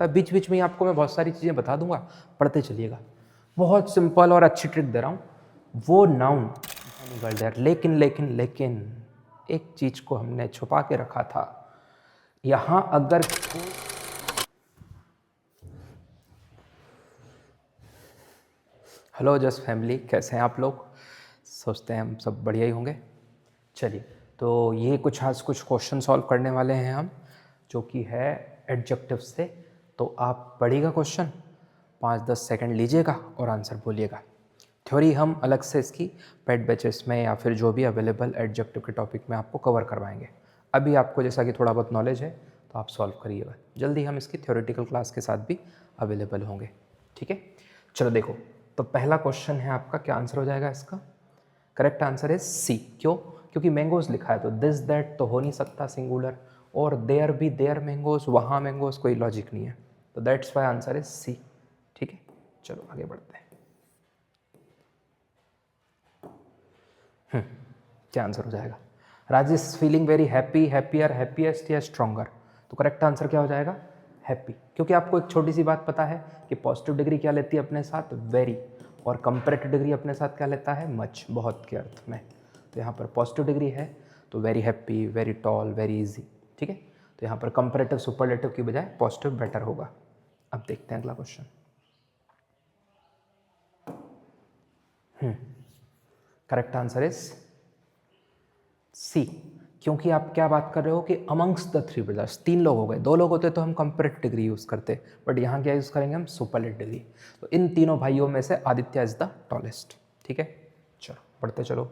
तब बीच बीच में ही आपको मैं बहुत सारी चीज़ें बता दूंगा, पढ़ते चलिएगा। बहुत सिंपल और अच्छी ट्रिक दे रहा हूँ। वो नाउन निकल जाए, लेकिन लेकिन लेकिन एक चीज़ को हमने छुपा के रखा था। यहाँ अगर हेलो जस्ट फैमिली, कैसे हैं आप लोग? सोचते हैं हम सब बढ़िया ही होंगे। चलिए, तो ये आज कुछ क्वेश्चन सॉल्व करने वाले हैं हम, जो कि है एडजेक्टिव से। तो आप पढ़िएगा क्वेश्चन, 5-10 सेकंड लीजिएगा और आंसर बोलिएगा। थ्योरी हम अलग से इसकी पेड बैचेस में या फिर जो भी अवेलेबल एडजेक्टिव के टॉपिक में आपको कवर करवाएंगे। अभी आपको जैसा कि थोड़ा बहुत नॉलेज है तो आप सॉल्व करिएगा। जल्दी हम इसकी थ्योरेटिकल क्लास के साथ भी अवेलेबल होंगे, ठीक है? चलो देखो, तो पहला क्वेश्चन है आपका, क्या आंसर हो जाएगा इसका? Correct answer is C. क्यों? क्योंकि मैंगोज लिखा है तो दिस दैट तो हो नहीं सकता सिंगुलर, और देयर भी देयर मैंगोज, वहाँ मैंगोज, कोई लॉजिक नहीं है। तो that's why answer is C, ठीक है? चलो आगे बढ़ते हैं। क्या आंसर हो जाएगा? Rajesh feeling very happy, happier, happiest या स्ट्रॉन्गर? तो करेक्ट आंसर क्या हो जाएगा? हैप्पी। क्योंकि आपको एक छोटी सी बात पता है कि पॉजिटिव डिग्री क्या लेती है अपने साथ? वेरी। और कंपैरेटिव डिग्री अपने साथ क्या लेता है? मच, बहुत के अर्थ में। तो यहाँ पर पॉजिटिव डिग्री है तो very happy, very tall, very easy, ठीक है? तो यहाँ पर कंपैरेटिव सुपरलेटिव की बजाय पॉजिटिव बेटर होगा। अब देखते हैं अगला question. Correct answer is C. क्योंकि आप क्या बात कर रहे हो कि अमंग्स द थ्री ब्रदर्स, 3 लोग हो गए, 2 लोग होते तो हम कंपैरेटिव डिग्री यूज़ करते, बट यहाँ क्या यूज़ करेंगे हम? Superlative degree. तो इन तीनों भाइयों में से आदित्य इज द टॉलेस्ट, ठीक है? चलो पढ़ते चलो,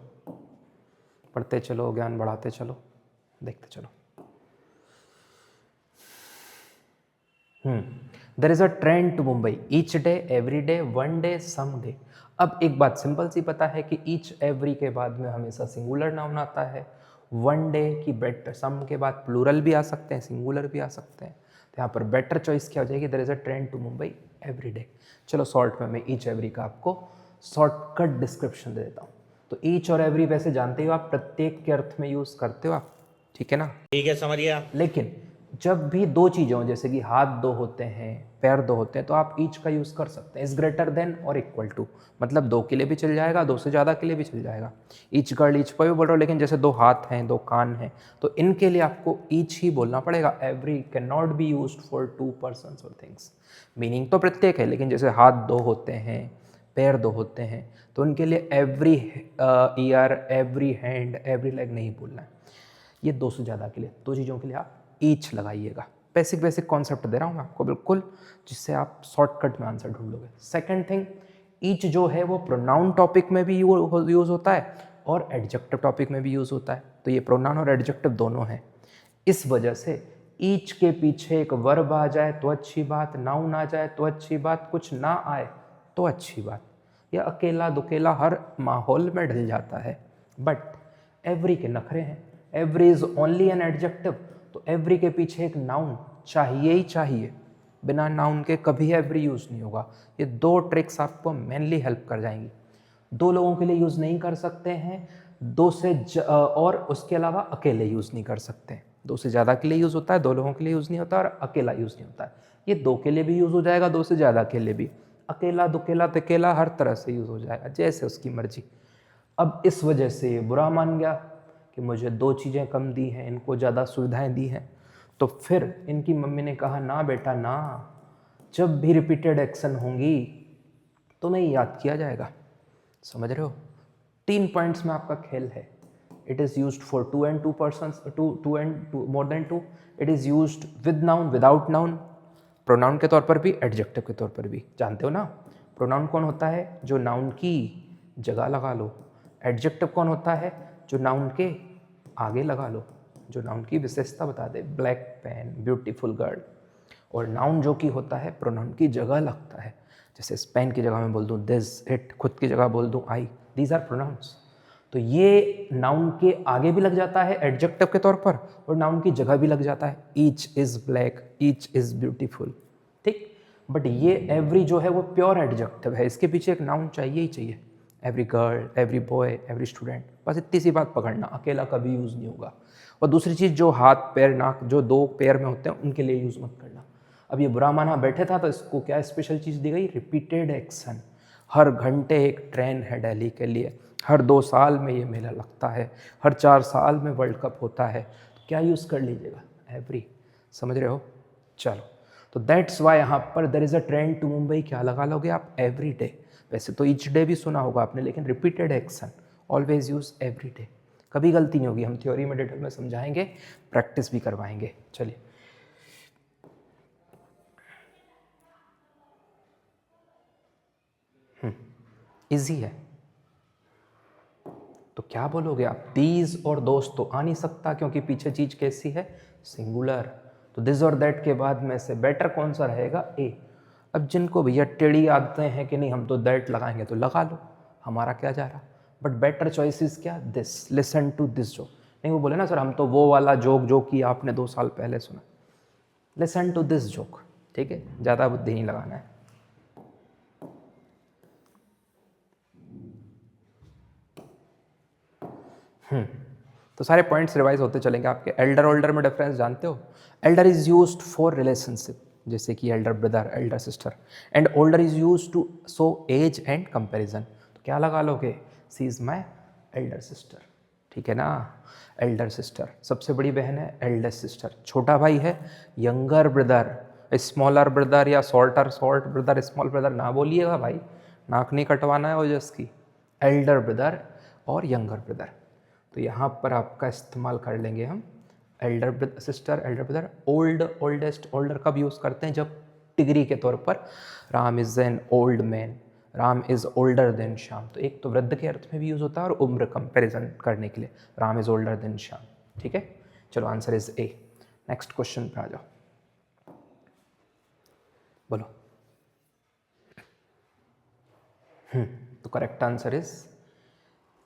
पढ़ते चलो, ज्ञान बढ़ाते चलो, देखते चलो। There is a train to Mumbai, each day, every day, one day, some day. अब एक बात सिंपल सी पता है कि ईच एवरी के बाद में हमेशा सिंगुलर नाउन आता है, वन डे की बेटर, सम के बाद प्लूरल भी आ सकते हैं, सिंगुलर भी आ सकते हैं। तो यहाँ पर बेटर चॉइस क्या हो जाएगी? There is a train to Mumbai every day. चलो शॉर्ट में मैं ईच एवरी का आपको शॉर्टकट डिस्क्रिप्शन दे देता हूँ। तो ईच और एवरी वैसे जानते हो आप, प्रत्येक के अर्थ में यूज़ करते हो आप, ठीक है ना? ठीक है, समझ गया। लेकिन जब भी 2 चीज़ें हों, जैसे कि हाथ 2 होते हैं, पैर 2 होते हैं, तो आप ईच का यूज़ कर सकते हैं। इज ग्रेटर देन और इक्वल टू, मतलब 2 के लिए भी चल जाएगा, 2 से ज़्यादा के लिए भी चल जाएगा। ईच गर्ल, ईच बॉय भी बोल रहा हूँ, लेकिन जैसे 2 हाथ हैं, 2 कान हैं, तो इनके लिए आपको ईच ही बोलना पड़ेगा। Every can not be used for 2 persons और थिंग्स। मीनिंग तो प्रत्येक है, लेकिन जैसे हाथ 2 होते हैं, पैर 2 होते हैं, तो उनके लिए every year, every hand, every leg नहीं बोलना है। ये 2 से ज़्यादा के लिए, 2 चीज़ों के लिए आप ईच लगाइएगा। बेसिक कॉन्सेप्ट दे रहा हूँ मैं आपको बिल्कुल, जिससे आप शॉर्टकट में आंसर ढूंढ लोगे। सेकंड थिंग, ईच जो है वो प्रोनाउन टॉपिक में भी यूज़ होता है और एडजेक्टिव टॉपिक में भी यूज़ होता है। तो ये प्रोनाउन और एडजेक्टिव दोनों हैं। इस वजह से ईच के पीछे एक वर्ब आ जाए तो अच्छी बात, नाउन आ जाए तो अच्छी बात, कुछ ना आए तो अच्छी बात। यह अकेला दुकेला हर माहौल में ढल जाता है। बट एवरी के नखरे हैं। Every is only an adjective, तो एवरी के पीछे एक नाउन चाहिए ही चाहिए। बिना नाउन के कभी एवरी यूज़ नहीं होगा। ये 2 ट्रिक्स आपको मेनली हेल्प कर जाएंगी। 2 लोगों के लिए यूज़ नहीं कर सकते हैं, 2 से और उसके अलावा अकेले यूज़ नहीं कर सकते। 2 से ज़्यादा के लिए यूज़ होता है, 2 लोगों के लिए यूज़ नहीं होता, और अकेला यूज़ नहीं होता है। ये 2 के लिए भी यूज़ हो जाएगा, 2 से ज़्यादा के लिए भी, अकेला दुकेला तकेला हर तरह से यूज़ हो जाएगा, जैसे उसकी मर्जी। अब इस वजह से ये बुरा मान गया कि मुझे 2 चीज़ें कम दी हैं, इनको ज़्यादा सुविधाएं दी हैं। तो फिर इनकी मम्मी ने कहा, ना बेटा ना, जब भी रिपीटेड एक्शन होंगी तुम्हें याद किया जाएगा। समझ रहे हो? 3 पॉइंट्स में आपका खेल है। It is used for 2 and 2 persons, 2 and more than 2। It is used with noun, without noun, pronoun के तौर पर भी, एडजेक्टिव के तौर पर भी। जानते हो ना, प्रोनाउन कौन होता है? जो नाउन की जगह लगा लो। एडजेक्टिव कौन होता है? जो नाउन के आगे लगा लो, जो नाउन की विशेषता बता दे, ब्लैक पेन, ब्यूटीफुल गर्ल। और नाउन जो कि होता है प्रोनाउन की जगह लगता है, जैसे स्पेन की जगह मैं बोल दूँ दिस, इट, खुद की जगह बोल दूँ आई, दीज आर प्रोनाउंस। तो ये नाउन के आगे भी लग जाता है एडजेक्टिव के तौर पर, और नाउन की जगह भी लग जाता है। Each is black, each is beautiful, ठीक। बट ये एवरी जो है वो प्योर एडजेक्टिव है, इसके पीछे एक नाउन चाहिए ही चाहिए। Every girl, every boy, every student, बस इतनी सी बात पकड़ना, अकेला कभी यूज़ नहीं होगा। और दूसरी चीज़, जो हाथ पैर नाक जो 2 पैर में होते हैं उनके लिए यूज़ मत करना। अब ये बुरा माना बैठे था तो इसको क्या स्पेशल चीज़ दी गई, रिपीटेड एक्शन। हर घंटे एक ट्रेन है दिल्ली के लिए, हर 2 साल में ये मेला लगता है, हर 4 साल में वर्ल्ड कप होता है, तो क्या यूज़ कर लीजिएगा, एवरी। समझ रहे हो? चलो, तो दैट्स वाई यहाँ पर there is a train to Mumbai, क्या लगा लोगे आप, एवरी डे। वैसे तो ईच डे भी सुना होगा आपने, लेकिन repeated action, always use every day. कभी गलती नहीं होगी, हम थ्योरी में डिटेल में समझाएंगे, प्रैक्टिस भी करवाएंगे। चलिए, इजी है। तो क्या बोलोगे आप, दीज और दोस्त तो आ नहीं सकता क्योंकि पीछे चीज कैसी है, सिंगुलर। तो दिस और दैट के बाद में से बेटर कौन सा रहेगा, ए। अब जिनको भैया टेढ़ी आदतें हैं कि नहीं हम तो दैट लगाएंगे, तो लगा लो, हमारा क्या जा रहा। बट बेटर चॉइस इज क्या, this, listen to this joke. नहीं वो बोले ना सर हम तो वो वाला जोक जो कि आपने 2 साल पहले सुना, लिसन टू दिस जोक, ठीक है, ज़्यादा बुद्धि नहीं लगाना है। तो सारे पॉइंट्स रिवाइज होते चलेंगे आपके। एल्डर ओल्डर में डिफरेंस जानते हो, elder is used for relationship, जैसे कि elder brother, elder sister, and older is used to show age and comparison. तो क्या लगा लोगे, C is my elder sister, ठीक है ना। एल्डर सिस्टर सबसे बड़ी बहन है, एल्डर सिस्टर। छोटा भाई है, यंगर ब्रदर, स्मॉलर ब्रदर या शॉर्ट ब्रदर, स्मॉल ब्रदर ना बोलिएगा भाई, नाक नहीं कटवाना है ओजस की। एल्डर ब्रदर और यंगर ब्रदर, तो यहाँ पर आपका इस्तेमाल कर लेंगे हम Elder sister, Elder brother. Old, oldest, older कब यूज़ करते हैं, जब डिग्री के तौर पर, Ram is an old man, Ram is older than Shyam. तो एक तो वृद्ध के अर्थ में भी यूज़ होता है और उम्र कंपैरिजन करने के लिए, Ram is older than Shyam, ठीक है। चलो answer is A. Next question पे आ जाओ, बोलो। तो correct answer is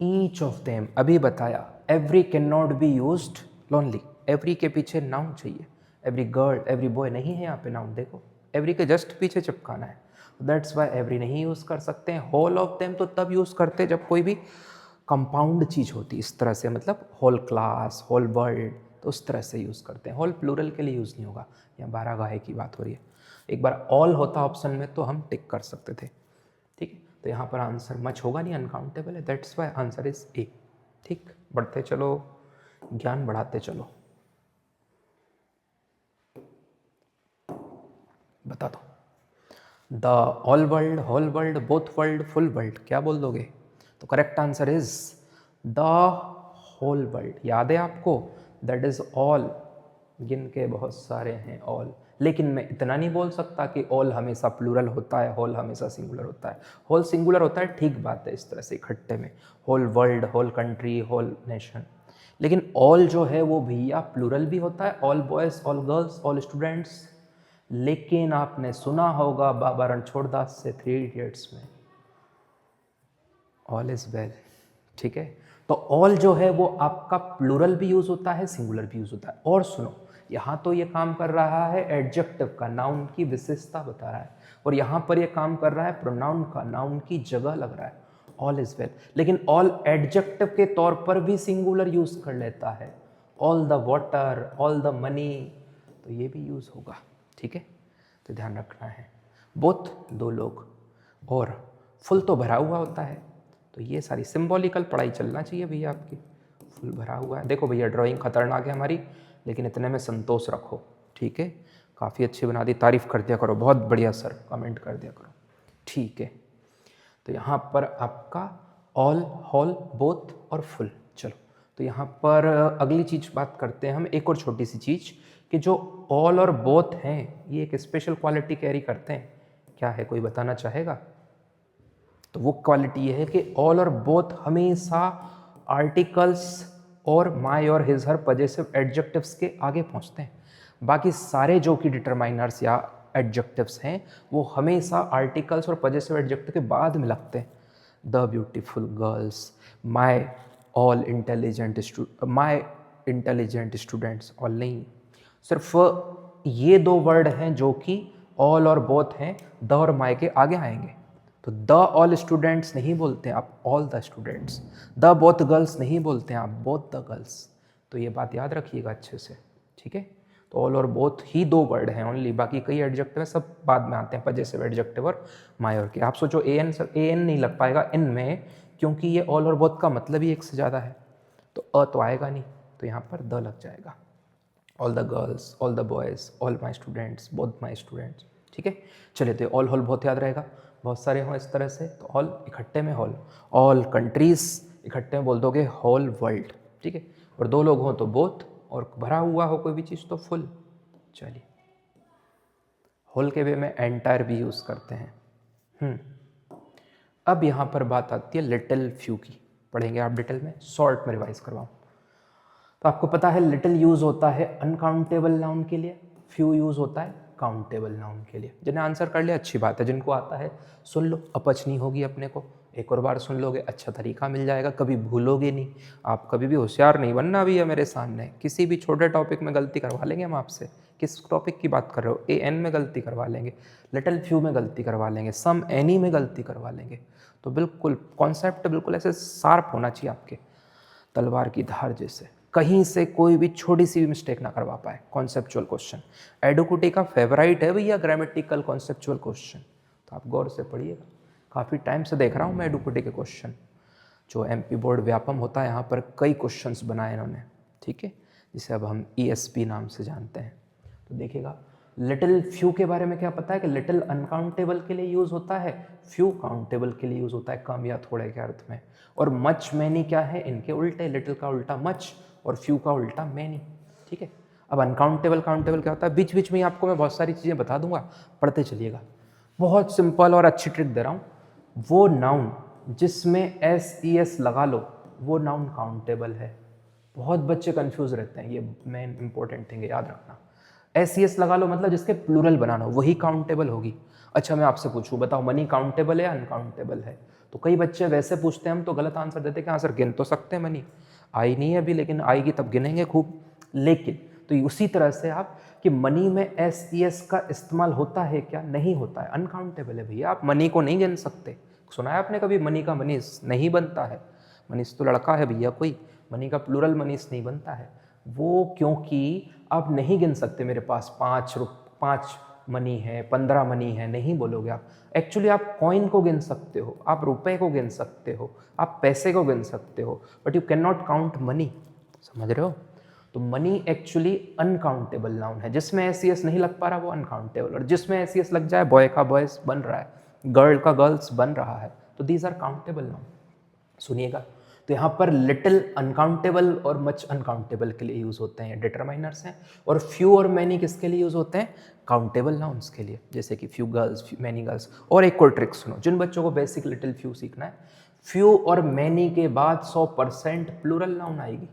each of them. अभी बताया, every can not be used lonely, every के पीछे नाउन चाहिए, एवरी गर्ल, एवरी बॉय नहीं है यहाँ पे नाउन, देखो एवरी के जस्ट पीछे चिपकाना है, दैट्स वाई एवरी नहीं यूज़ कर सकते हैं। होल ऑफ देम तो तब यूज़ करते हैं जब कोई भी कंपाउंड चीज़ होती है, इस तरह से, मतलब होल क्लास, होल वर्ल्ड, तो उस तरह से यूज़ करते हैं। होल प्लूरल के लिए यूज़ नहीं होगा, यहाँ 12 गाहे की बात हो रही है। एक बार ऑल होता ऑप्शन में तो हम टिक कर सकते थे, ठीक है। तो यहाँ पर आंसर मच होगा नहीं, अनकाउंटेबल है, that's why answer is A. ठीक, बढ़ते चलो, ज्ञान बढ़ाते चलो। बता दो, the all world, whole world, both world, full world, क्या बोल दोगे। तो correct answer is the whole world. याद है आपको, दैट इज ऑल, गिन के बहुत सारे हैं ऑल, लेकिन मैं इतना नहीं बोल सकता कि ऑल हमेशा प्लूरल होता है, होल हमेशा सिंगुलर होता है। होल सिंगुलर होता है, ठीक बात है, इस तरह से इकट्ठे में, whole world, whole country, whole nation. लेकिन ऑल जो है वो भैया प्लूरल भी होता है, all boys, all girls, all students. लेकिन आपने सुना होगा बाबा रणछोड़दास से 3 इडियट्स में, ऑल इज वेल, ठीक है। तो ऑल जो है वो आपका प्लूरल भी यूज होता है, सिंगुलर भी यूज होता है। और सुनो, यहाँ तो ये काम कर रहा है एडजेक्टिव का, नाउन की विशेषता बता रहा है, और यहाँ पर ये काम कर रहा है प्रोनाउन का, नाउन की जगह लग रहा है, ऑल इज वेल। लेकिन ऑल एडजेक्टिव के तौर पर भी सिंगुलर यूज कर लेता है, all the water, all the money, तो ये भी यूज होगा, ठीक है। तो ध्यान रखना है, बोथ, 2 लोग, और फुल तो भरा हुआ होता है। तो ये सारी सिंबॉलिकल पढ़ाई चलना चाहिए भैया आपकी। फुल भरा हुआ है, देखो भैया ड्राइंग खतरनाक है हमारी, लेकिन इतने में संतोष रखो, ठीक है। काफ़ी अच्छी बना दी, तारीफ़ कर दिया करो, बहुत बढ़िया सर, कमेंट कर दिया करो, ठीक है। तो यहाँ पर आपका ऑल, होल, बोथ और फुल। चलो, तो यहाँ पर अगली चीज़ बात करते हैं हम, एक और छोटी सी चीज़, कि जो ऑल और बोथ हैं ये एक स्पेशल क्वालिटी कैरी करते हैं। क्या है, कोई बताना चाहेगा। तो वो क्वालिटी ये है कि ऑल और बोथ हमेशा आर्टिकल्स और माय और हिज हर पजेसिव एडजेक्टिव्स के आगे पहुंचते हैं। बाकी सारे जो कि डिटरमाइनर्स या एडजेक्टिव्स हैं वो हमेशा आर्टिकल्स और पजेसिव एडजेक्टिव के बाद में लगते हैं। The beautiful girls, my all intelligent my intelligent students, all नहीं, सिर्फ ये 2 वर्ड हैं जो कि ऑल और बोथ हैं, द और माय के आगे आएंगे। तो द ऑल स्टूडेंट्स नहीं बोलते हैं आप, all the students. The both girls नहीं बोलते हैं आप, बोथ द गर्ल्स। तो ये बात याद रखिएगा अच्छे से, ठीक है। तो ऑल और बोथ ही 2 वर्ड हैं ओनली, बाकी कई एडजेक्टिव है सब बाद में आते हैं, पजेसिव एडजेक्टिव और माय और के। आप सोचो ए एन नहीं लग पाएगा इन में, क्योंकि ये ऑल और बोथ का मतलब ही एक से ज़्यादा है, तो अ तो आएगा नहीं, तो यहाँ पर द लग जाएगा। All the girls, all the boys, all my students, both my students. ठीक है, चलिए तो ऑल हॉल बहुत याद रहेगा, बहुत सारे हों इस तरह से, तो ऑल इकट्ठे में हॉल, ऑल कंट्रीज इकट्ठे में बोल दोगे होल वर्ल्ड। ठीक है, और 2 लोग हों तो बोथ, और भरा हुआ हो कोई भी चीज़ तो फुल। चलिए, होल के वे में एंटायर भी यूज़ करते हैं। अब यहाँ पर बात आती है लिटिल फ्यू की, पढ़ेंगे आप डिटेल में, शॉर्ट में रिवाइज करवाऊँ तो आपको पता है लिटिल यूज़ होता है अनकाउंटेबल नाउन के लिए, फ्यू यूज़ होता है काउंटेबल नाउन के लिए। जिन्हें आंसर कर लिया अच्छी बात है, जिनको आता है सुन लो, अपच नहीं होगी अपने को, एक और बार सुन लोगे अच्छा तरीका मिल जाएगा, कभी भूलोगे नहीं। आप कभी भी होशियार नहीं बनना भी है मेरे सामने, किसी भी छोटे टॉपिक में गलती करवा लेंगे हम आपसे। किस टॉपिक की बात कर रहे हो, AN में गलती करवा लेंगे, लिटिल फ्यू में गलती करवा लेंगे, सम एनी में गलती करवा लेंगे। तो बिल्कुल कॉन्सेप्ट बिल्कुल ऐसे शार्प होना चाहिए आपके, तलवार की धार जैसे, कहीं से कोई भी छोटी सी भी मिस्टेक ना करवा पाए। कॉन्सेप्चुअल क्वेश्चन एडुकुटी का फेवराइट है भैया, ग्रामेटिकल कॉन्सेप्चुअल क्वेश्चन, तो आप गौर से पढ़िएगा। काफ़ी टाइम से देख रहा हूँ मैं एडुकुटी के क्वेश्चन, जो MP बोर्ड व्यापम होता है यहाँ पर कई क्वेश्चंस बनाए इन्होंने। ठीक है, जिसे अब हम ESP नाम से जानते हैं। तो देखिएगा, लिटिल फ्यू के बारे में क्या पता है कि लिटिल अनकाउंटेबल के लिए यूज़ होता है, फ्यू काउंटेबल के लिए यूज़ होता है, कम या थोड़े के अर्थ में। और मच मैनी क्या है, इनके उल्टे, लिटिल का उल्टा मच और फ्यू का उल्टा मैनी। ठीक है, अब अनकाउंटेबल काउंटेबल क्या होता है, बीच बीच में ही आपको मैं बहुत सारी चीज़ें बता दूंगा, पढ़ते चलिएगा। बहुत सिंपल और अच्छी ट्रिक दे रहा हूँ, वो नाउन जिसमें SES लगा लो वो नाउन काउंटेबल है। बहुत बच्चे कंफ्यूज रहते हैं, ये मेन इंपॉर्टेंट थिंग है, याद रखना। SES लगा लो मतलब जिसके प्लूरल बनाना हो वही काउंटेबल होगी। अच्छा मैं आपसे पूछूं, बताओ मनी काउंटेबल है या अनकाउंटेबल है? तो कई बच्चे वैसे पूछते हैं, हम तो गलत आंसर देते हैं कि हाँ सर गिन तो सकते हैं मनी, आई नहीं है अभी लेकिन आएगी तब गिनेंगे खूब। लेकिन तो उसी तरह से आप कि मनी में SES का इस्तेमाल होता है क्या, नहीं होता है, अनकाउंटेबल है भैया, आप मनी को नहीं गिन सकते। सुना है आपने कभी मनी का मनीष नहीं बनता है, मनीष तो लड़का है भैया कोई, मनी का प्लूरल मनीष नहीं बनता है। वो क्योंकि आप नहीं गिन सकते, मेरे पास 5 मनी है, 15 मनी है, नहीं बोलोगे आप। एक्चुअली आप कॉइन को गिन सकते हो, आप रुपए को गिन सकते हो, आप पैसे को गिन सकते हो, but you can not count money. समझ रहे हो? तो मनी एक्चुअली अनकाउंटेबल नाउन है, जिसमें SES नहीं लग पा रहा वो अनकाउंटेबल, और जिसमें SES लग जाए, बॉय का बॉयज बन रहा है, गर्ल का गर्ल्स बन रहा है, तो दीज आर काउंटेबल नाउन। सुनिएगा, तो यहाँ पर लिटिल अनकाउंटेबल और मच अनकाउंटेबल के लिए यूज़ होते हैं, डिटरमाइनर्स हैं। और फ्यू और मैनी किसके लिए यूज़ होते हैं? काउंटेबल नाउन्स के लिए, जैसे कि फ्यू गर्ल्स, मैनी गर्ल्स। और एक और ट्रिक सुनो, जिन बच्चों को बेसिक लिटिल फ्यू सीखना है, फ्यू और मैनी के बाद 100% प्लूरल नाउन आएगी।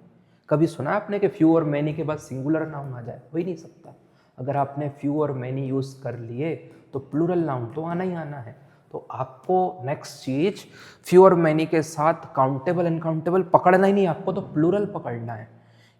कभी सुना आपने कि फ्यू और मैनी के बाद सिंगुलर नाउन आ जाए? हो ही नहीं सकता। अगर आपने फ्यू और मैनी यूज़ कर लिए तो प्लूरल नाउन तो आना ही आना है। तो आपको नेक्स्ट चीज, फ्यू और मैनी के साथ काउंटेबल अनकाउंटेबल पकड़ना ही नहीं, आपको तो प्लूरल पकड़ना है,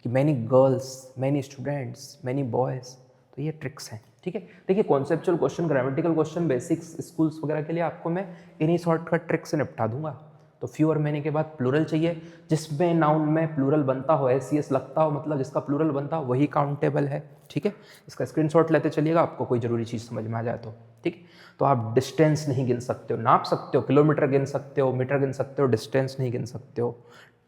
कि many girls, many students, many boys. तो ये ट्रिक्स हैं। ठीक है, देखिए conceptual question, grammatical question, basics schools वगैरह के लिए आपको मैं इन्हीं शॉर्टकट ट्रिक से निपटा दूंगा। तो फ्यू और मैनी के बाद प्लूरल चाहिए, जिसमें नाउन में प्लूरल बनता हो, SES लगता हो, मतलब जिसका प्लूरल बनता हो वही काउंटेबल है। ठीक है, इसका स्क्रीनशॉट लेते चलिएगा, आपको कोई जरूरी चीज़ समझ में आ जाए तो। ठीक है, तो आप डिस्टेंस नहीं गिन सकते हो, नाप सकते हो, किलोमीटर गिन सकते हो, मीटर गिन सकते हो, डिस्टेंस नहीं गिन सकते हो।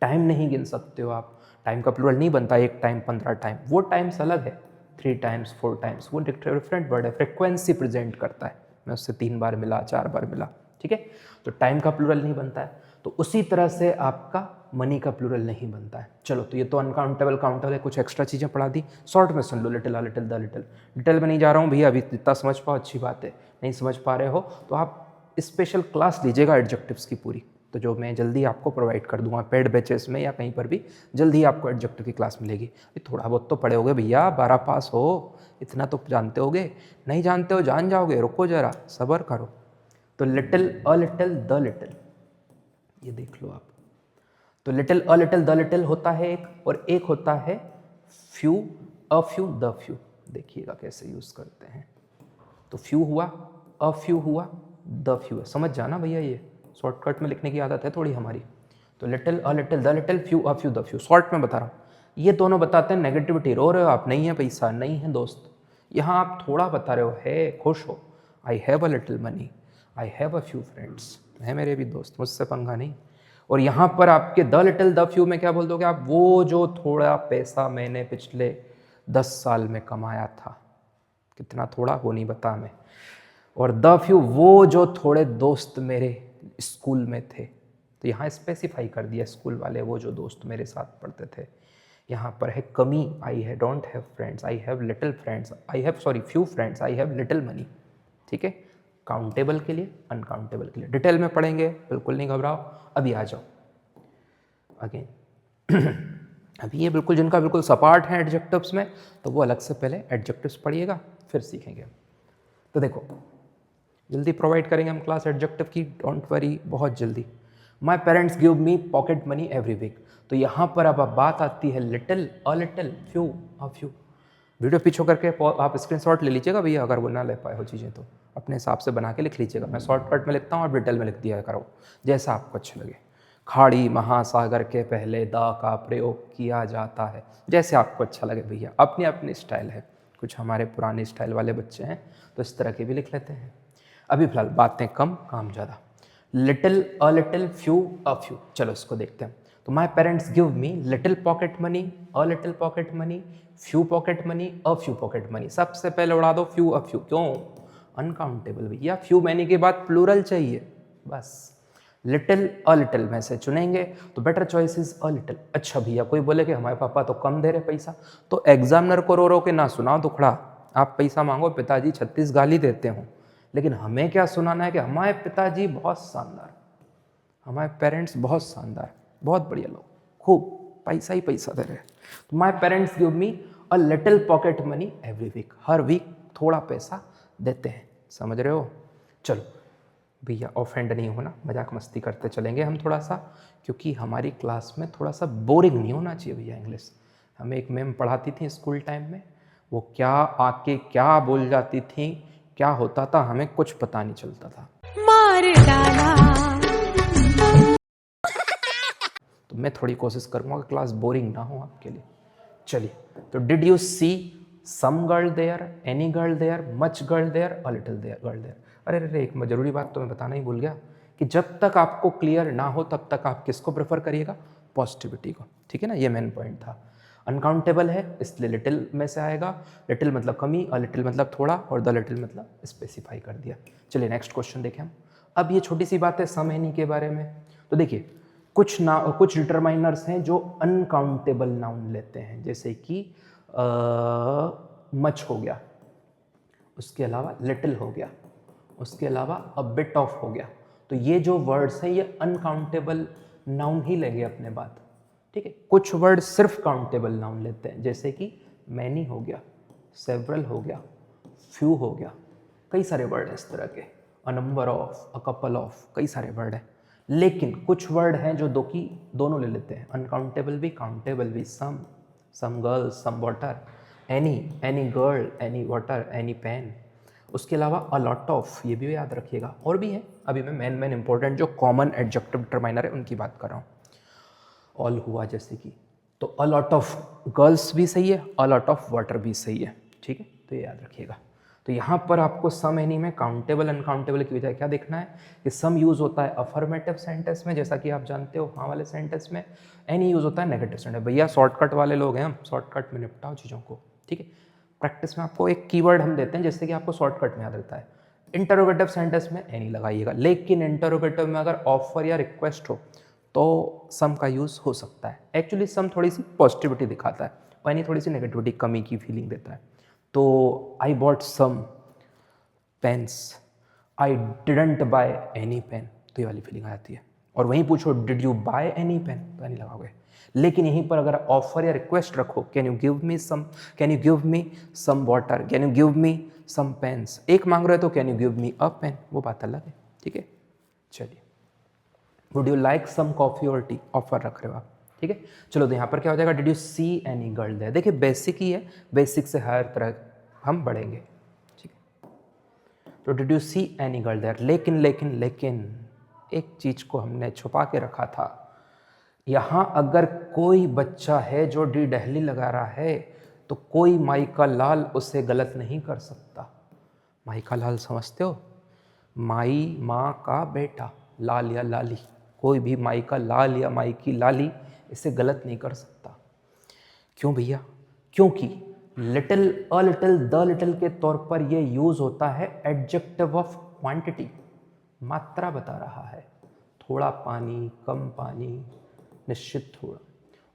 टाइम नहीं गिन सकते हो आप, टाइम का प्लूरल नहीं बनता, 1 टाइम 15 टाइम, वो टाइम्स अलग है, 3 टाइम्स 4 टाइम्स, वो डिफरेंट वर्ड है, फ्रिक्वेंसी प्रेजेंट करता है, मैं उससे 3 बार मिला, 4 बार मिला। ठीक है, तो टाइम का प्लूरल नहीं बनता है। तो उसी तरह से आपका मनी का प्लूरल नहीं बनता है। चलो, तो ये तो अनकाउंटेबल काउंटेबल है, कुछ एक्स्ट्रा चीज़ें पढ़ा दी, शॉर्ट में सुन लो, लिटिल द लिटिल। डिटेल में नहीं जा रहा हूँ भैया, अभी जितना समझ पाओ अच्छी बात है, नहीं समझ पा रहे हो तो आप स्पेशल क्लास लीजिएगा एडजेक्टिव्स की पूरी, तो जो मैं जल्दी आपको प्रोवाइड कर दूंगा पेड बैचेस में या कहीं पर भी, जल्दी आपको एडजेक्टिव की क्लास मिलेगी। थोड़ा बहुत तो पढ़े होगे भैया, 12 पास हो, इतना तो जानते होगे, नहीं जानते हो जान जाओगे, रुको जरा, सब्र करो। तो little, a little, the little, ये देख लो आप। तो little, a little, the little होता है एक, और एक होता है few, a few, the few. देखिएगा कैसे यूज करते हैं। तो फ्यू हुआ, अ फ्यू हुआ, द फ्यू है, समझ जाना भैया, ये शॉर्टकट में लिखने की आदत है थोड़ी हमारी। तो little, a little, the little, few, a few, the few, short में बता रहा हूँ। ये दोनों बताते हैं नेगेटिविटी, रो रहे हो आप, नहीं है पैसा, नहीं है दोस्त। यहाँ आप थोड़ा बता रहे हो है, खुश हो, I have a little money, I have a few friends, है मेरे भी दोस्त, मुझसे पंगा नहीं। और यहाँ पर आपके द लिटिल द फ्यू में क्या बोल दोगे आप, वो जो थोड़ा पैसा मैंने पिछले 10 साल में कमाया था, कितना थोड़ा वो नहीं बता मैं, और द फ्यू वो जो थोड़े दोस्त मेरे स्कूल में थे। तो यहाँ स्पेसिफाई कर दिया स्कूल वाले, वो जो दोस्त मेरे साथ पढ़ते थे। यहाँ पर है कमी, आई है don't have friends, I have little friends, I have sorry few friends, I have little money. ठीक है, काउंटेबल के लिए, अनकाउंटेबल के लिए डिटेल में पढ़ेंगे, बिल्कुल नहीं घबराओ। अभी आ जाओ अगेन अभी ये बिल्कुल जिनका बिल्कुल सपाट है एडजेक्टिव्स में, तो वो अलग से पहले एडजेक्टिव्स पढ़िएगा, फिर सीखेंगे। तो देखो जल्दी प्रोवाइड करेंगे हम क्लास एडजेक्टिव की, डोंट वरी, बहुत जल्दी। My parents give me pocket money every week. तो यहाँ पर अब बात आती है little, a little, few, a few. Video पीछे करके आप स्क्रीनशॉट ले लीजिएगा भैया, अगर वो ना ले पाए हो चीज़ें तो अपने हिसाब से बना के लिख लीजिएगा। मैं शॉर्टकट में लिखता हूँ, आप डिटेल में लिख दिया करो, जैसा आपको अच्छा लगे। खाड़ी महासागर के पहले द का प्रयोग किया जाता है, जैसे आपको अच्छा लगे भैया, अपनी अपनी स्टाइल है। कुछ हमारे पुराने स्टाइल वाले बच्चे हैं तो इस तरह के भी लिख लेते हैं। अभी फिलहाल बातें कम, काम ज़्यादा। Little, a little, few, a few. चलो इसको देखते हैं। तो my parents give me little pocket money, a little pocket money, few pocket money, a few pocket money. सबसे पहले उड़ा दो फ्यू, अ फ्यू। क्यों? अनकाउंटेबल भैया, फ्यू मैनी के बाद प्लूरल चाहिए, बस। लिटिल, अ लिटिल में से चुनेंगे तो better choice is a little. अच्छा भैया कोई बोले कि हमारे पापा तो कम दे रहे पैसा, तो एग्जामिनर को रो रो के ना सुनाओ दुखड़ा। आप पैसा मांगो, पिताजी 36 गाली देते हो, लेकिन हमें क्या सुनाना है कि हमारे पिताजी बहुत शानदार, हमारे पेरेंट्स बहुत शानदार, बहुत बढ़िया लोग, खूब पैसा ही पैसा दे रहे हैं। तो my parents give me a little pocket money every week. हर वीक थोड़ा पैसा देते हैं, समझ रहे हो? चलो भैया ऑफेंड नहीं होना, मजाक मस्ती करते चलेंगे हम थोड़ा सा, क्योंकि हमारी क्लास में थोड़ा सा बोरिंग नहीं होना चाहिए भैया इंग्लिश। हमें एक मैम पढ़ाती थी स्कूल टाइम में, वो क्या आके क्या बोल जाती थी, क्या होता था हमें कुछ पता नहीं चलता था। मार डाला। तो मैं थोड़ी कोशिश करूँगा कि क्लास बोरिंग ना हो आपके लिए। चलिए, तो did you see some girl there, any girl there, much girl there, a little there girl there. अरे अरे एक जरूरी बात तो मैं बताना ही भूल गया कि जब तक आपको क्लियर ना हो तब तक आप किसको प्रेफर करिएगा? पॉजिटिविटी को, ठीक है ना? ये मेन पॉइंट था। अनकाउंटेबल है इसलिए लिटिल में से आएगा। लिटिल मतलब कमी, अ लिटिल मतलब थोड़ा, और द लिटिल मतलब स्पेसिफाई कर दिया। चलिए नेक्स्ट क्वेश्चन देखें हम। अब ये छोटी सी बात है सम एनी के बारे में। तो देखिए कुछ डिटरमाइनर्स हैं जो अनकाउंटेबल नाउन लेते हैं, जैसे कि मच हो गया, उसके अलावा लिटिल हो गया, उसके अलावा अ बिट ऑफ हो गया। तो ये जो वर्ड्स हैं ये अनकाउंटेबल नाउन ही लेंगे अपने बात, ठीक है। कुछ वर्ड सिर्फ काउंटेबल नाउन लेते हैं, जैसे कि मैनी हो गया, सेवरल हो गया, फ्यू हो गया, कई सारे वर्ड हैं इस तरह के, a number of, a couple of, कई सारे वर्ड हैं। लेकिन कुछ वर्ड हैं जो दोनों ले लेते हैं, अनकाउंटेबल भी काउंटेबल भी। Some girls, some water, any girl, any water, any pen. उसके अलावा अ लॉट ऑफ, ये भी याद रखिएगा, और भी है। अभी मैं मेन इंपॉर्टेंट जो कॉमन एडजेक्टिव डिटरमाइनर है उनकी बात कर रहा हूँ। ऑल हुआ जैसे कि, तो अ लॉट ऑफ गर्ल्स भी सही है, अ लॉट ऑफ वाटर भी सही है, ठीक है, तो ये याद रखिएगा। तो यहाँ पर आपको सम एनी में काउंटेबल अनकाउंटेबल की बजाय क्या देखना है कि सम यूज़ होता है अफर्मेटिव सेंटेंस में, जैसा कि आप जानते हो हाँ वाले सेंटेंस में। एनी यूज़ होता है नेगेटिव सेंटेंस। भैया शॉर्टकट वाले लोग हैं हम, शॉर्टकट में निपटाओ चीज़ों को, ठीक है। प्रैक्टिस में आपको एक कीवर्ड हम देते हैं जिससे कि आपको शॉर्टकट में याद रहता है। इंटरोगेटिव सेंटेंस में एनी लगाइएगा, लेकिन इंटरोगेटिव में अगर ऑफर या रिक्वेस्ट हो तो सम का यूज़ हो सकता है। एक्चुअली सम थोड़ी सी पॉजिटिविटी दिखाता है और एनी थोड़ी सी नेगेटिविटी, कमी की फीलिंग देता है। तो I bought some pens, I didn't buy any pen, तो ये वाली फीलिंग आ जाती है। और वहीं पूछो did you buy any pen, तो एनी लगाओगे। लेकिन यहीं पर अगर ऑफर या रिक्वेस्ट रखो, can you give me some water, can you give me some pens, एक मांग रहे हो तो can you give me a pen, वो बात अलग है, ठीक है। चलिए, would you like some coffee और टी, ऑफर रख रहे हो आप, ठीक है। चलो तो यहाँ पर क्या हो जाएगा, did you see any girl there. देखिए बेसिक ही है, बेसिक से हायर तरह हम बढ़ेंगे, ठीक है। तो did you see any girl there, लेकिन एक चीज़ को हमने छुपा के रखा था यहाँ अगर कोई बच्चा है जो डी डहली लगा रहा है तो कोई माई का लाल उसे गलत नहीं कर सकता। माई का लाल समझते हो? माई, माँ का बेटा, लाल या लाली, कोई भी माई का लाल या माई की लाली इसे गलत नहीं कर सकता। क्यों भैया? क्योंकि little, a little, the little के तौर पर ये यूज होता है एडजेक्टिव ऑफ क्वांटिटी, मात्रा बता रहा है, थोड़ा पानी, कम पानी, निश्चित थोड़ा।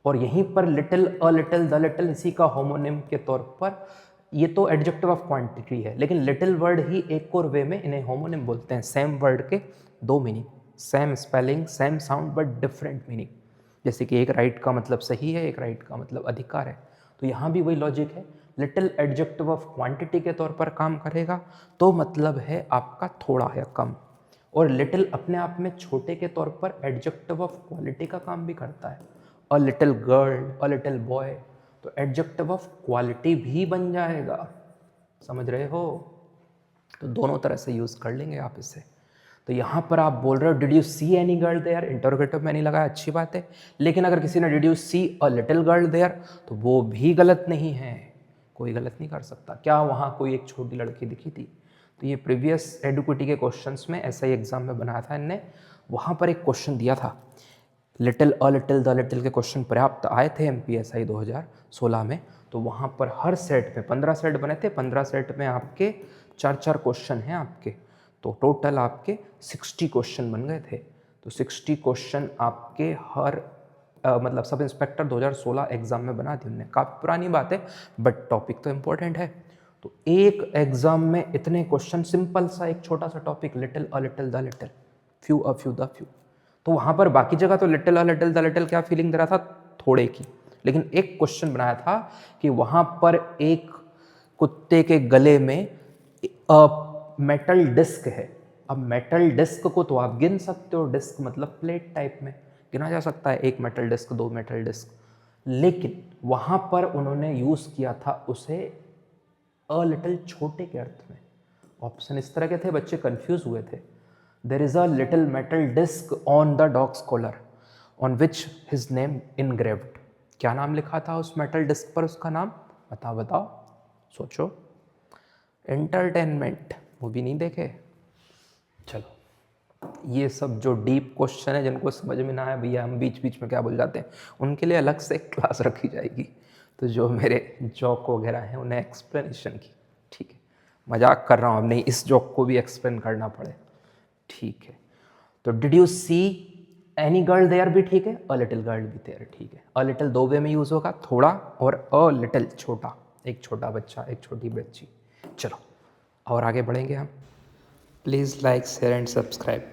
और यहीं पर little, a little, the little इसी का होमोनिम के तौर पर, ये तो एडजेक्टिव ऑफ क्वांटिटी है, लेकिन लिटिल वर्ड ही एक और वे में इन्हें होमोनिम बोलते हैं। सेम वर्ड के दो meaning, same spelling, same sound but different meaning. जैसे कि एक राइट का मतलब सही है, एक राइट का मतलब अधिकार है, तो यहाँ भी वही लॉजिक है। लिटिल एडजेक्टिव ऑफ क्वांटिटी के तौर पर काम करेगा तो मतलब है आपका थोड़ा या कम, और लिटिल अपने आप में छोटे के तौर पर एडजेक्टिव ऑफ क्वालिटी का काम भी करता है। A little girl, a little boy, तो एडजेक्टिव ऑफ क्वालिटी भी बन जाएगा। समझ रहे हो? तो दोनों तरह से यूज़ कर लेंगे आप इसे। तो यहाँ पर आप बोल रहे हो did you see any girl there, interrogative में नहीं लगाया, अच्छी बात है। लेकिन अगर किसी ने did you see a little girl there तो वो भी गलत नहीं है, कोई गलत नहीं कर सकता। क्या वहाँ कोई एक छोटी लड़की दिखी थी? तो ये प्रीवियस एडुकेटी के क्वेश्चंस में ऐसा ही एग्जाम में बनाया था इनने, वहाँ पर एक क्वेश्चन दिया था little, a little, the little के क्वेश्चन पर्याप्त आए थे MPSI 2016 में। तो वहाँ पर हर सेट में 15 सेट बने थे, 15 सेट में आपके 4-4 क्वेश्चन हैं आपके, तो टोटल आपके 60 क्वेश्चन बन गए थे। तो 60 क्वेश्चन आपके हर मतलब सब इंस्पेक्टर 2016 एग्ज़ाम में बना दी उनने। काफ़ी पुरानी बात है बट टॉपिक तो इम्पोर्टेंट है। तो एक एग्ज़ाम में इतने क्वेश्चन, सिंपल सा एक छोटा सा topic, little, a little, the little, few, a few, the few. तो वहाँ पर बाकी जगह तो little, a little, the little क्या फीलिंग दे रहा था? थोड़े की। लेकिन एक क्वेश्चन बनाया था कि वहाँ पर एक कुत्ते के गले में मेटल डिस्क है। अब मेटल डिस्क को तो आप गिन सकते हो, डिस्क मतलब प्लेट टाइप में गिना जा सकता है, एक मेटल डिस्क, दो मेटल डिस्क। लेकिन वहाँ पर उन्होंने यूज़ किया था उसे अ लिटिल, छोटे के अर्थ में। ऑप्शन इस तरह के थे, बच्चे कंफ्यूज हुए थे। There is a little metal disc on the dog's collar on which his name engraved. क्या नाम लिखा था उस मेटल डिस्क पर? उसका नाम बताओ बताओ, सोचो। एंटरटेनमेंट मूवी नहीं देखे? चलो, ये सब जो डीप क्वेश्चन है जिनको समझ में ना आए भैया, हम बीच बीच में क्या बोल जाते हैं, उनके लिए अलग से क्लास रखी जाएगी। तो जो मेरे जॉक वगैरह हैं उन्हें एक्सप्लेनेशन की, ठीक है, मजाक कर रहा हूँ, अब नहीं इस जॉक को भी एक्सप्लेन करना पड़े, ठीक है। तो did you see any girl there भी ठीक है, अ लिटिल गर्ल भी देयर ठीक है। अ लिटिल दो वे में यूज होगा, थोड़ा, और अ लिटिल छोटा, एक छोटा बच्चा, एक छोटी बच्ची। चलो और आगे बढ़ेंगे हम। Please like, share and subscribe.